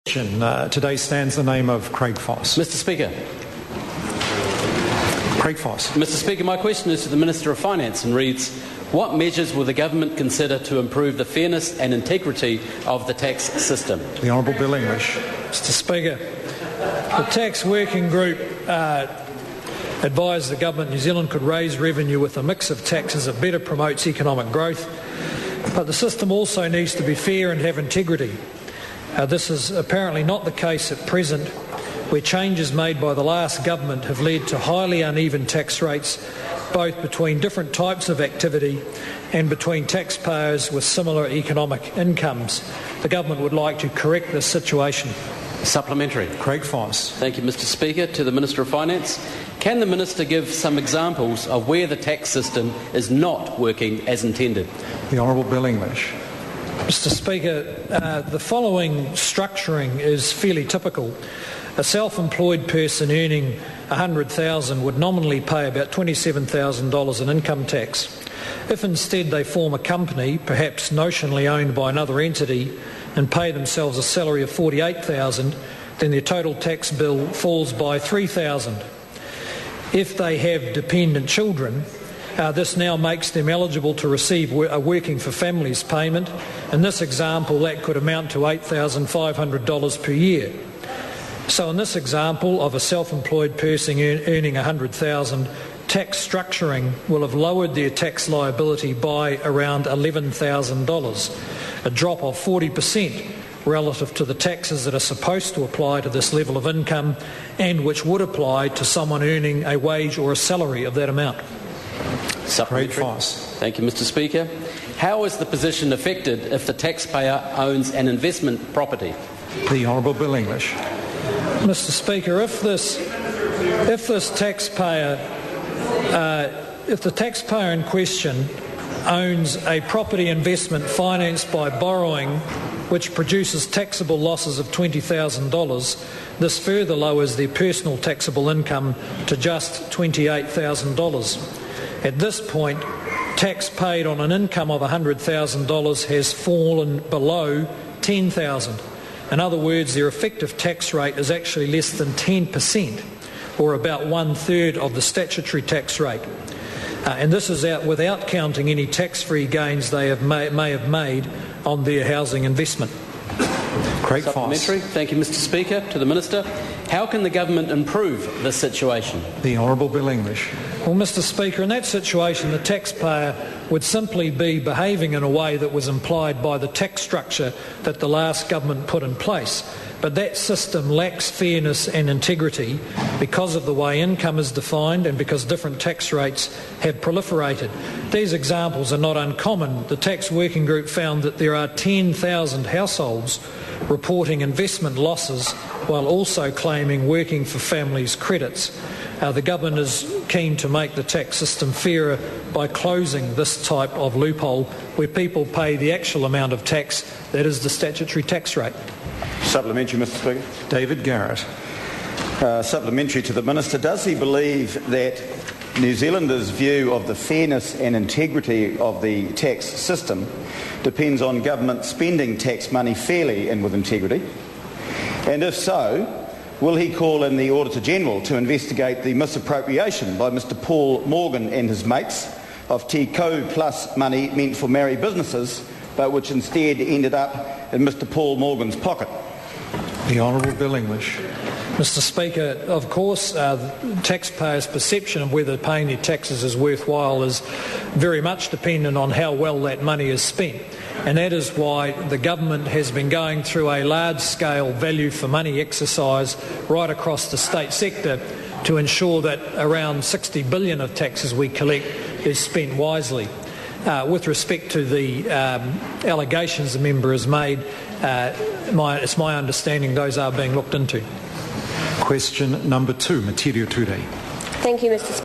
Today stands the name of Craig Foss. Mr. Speaker. Craig Foss. Mr. Speaker, my question is to the Minister of Finance and reads, what measures will the government consider to improve the fairness and integrity of the tax system? The Honourable Bill English. Mr. Speaker, the tax working group advised the Government New Zealand could raise revenue with a mix of taxes that better promotes economic growth, but the system also needs to be fair and have integrity. This is apparently not the case at present, where changes made by the last government have led to highly uneven tax rates, both between different types of activity and between taxpayers with similar economic incomes. The government would like to correct this situation. Supplementary. Craig Foss. Thank you, Mr. Speaker. To the Minister of Finance, can the Minister give some examples of where the tax system is not working as intended? The Honourable Bill English. Mr. Speaker, the following structuring is fairly typical. A self-employed person earning $100,000 would nominally pay about $27,000 in income tax. If instead they form a company, perhaps notionally owned by another entity, and pay themselves a salary of $48,000, then their total tax bill falls by $3,000. If they have dependent children, this now makes them eligible to receive a Working for Families payment. In this example, that could amount to $8,500 per year. So in this example of a self-employed person earning $100,000, tax structuring will have lowered their tax liability by around $11,000, a drop of 40% relative to the taxes that are supposed to apply to this level of income and which would apply to someone earning a wage or a salary of that amount. Craig Foss. Thank you, Mr. Speaker. How is the position affected if the taxpayer owns an investment property? The Honourable Bill English. Mr. Speaker, if the taxpayer in question owns a property investment financed by borrowing which produces taxable losses of $20,000, this further lowers their personal taxable income to just $28,000. At this point, tax paid on an income of $100,000 has fallen below $10,000. In other words, their effective tax rate is actually less than 10%, or about 1/3 of the statutory tax rate. And this is out without counting any tax-free gains they may have made on their housing investment. Craig Foss. Supplementary. Thank you, Mr. Speaker. To the Minister, how can the government improve this situation? The Honourable Bill English. Well, Mr. Speaker, in that situation, the taxpayer would simply be behaving in a way that was implied by the tax structure that the last government put in place. But that system lacks fairness and integrity because of the way income is defined and because different tax rates have proliferated. These examples are not uncommon. The tax working group found that there are 10,000 households reporting investment losses while also claiming Working for Families credits. The government is keen to make the tax system fairer by closing this type of loophole where people pay the actual amount of tax that is the statutory tax rate. Supplementary, Mr. Speaker. David Garrett. Supplementary to the Minister. Does he believe that New Zealanders' view of the fairness and integrity of the tax system depends on government spending tax money fairly and with integrity? And if so, will he call in the Auditor-General to investigate the misappropriation by Mr Paul Morgan and his mates of Te Ko Plus money meant for married businesses, but which instead ended up in Mr Paul Morgan's pocket? The Honourable Bill English. Mr. Speaker, of course, taxpayers' perception of whether paying their taxes is worthwhile is very much dependent on how well that money is spent. And that is why the government has been going through a large-scale value for money exercise right across the state sector to ensure that around $60 billion of taxes we collect is spent wisely. With respect to the allegations the member has made, it's my understanding those are being looked into. Question number 2, Materio Ture. Thank you, Mr. Speaker.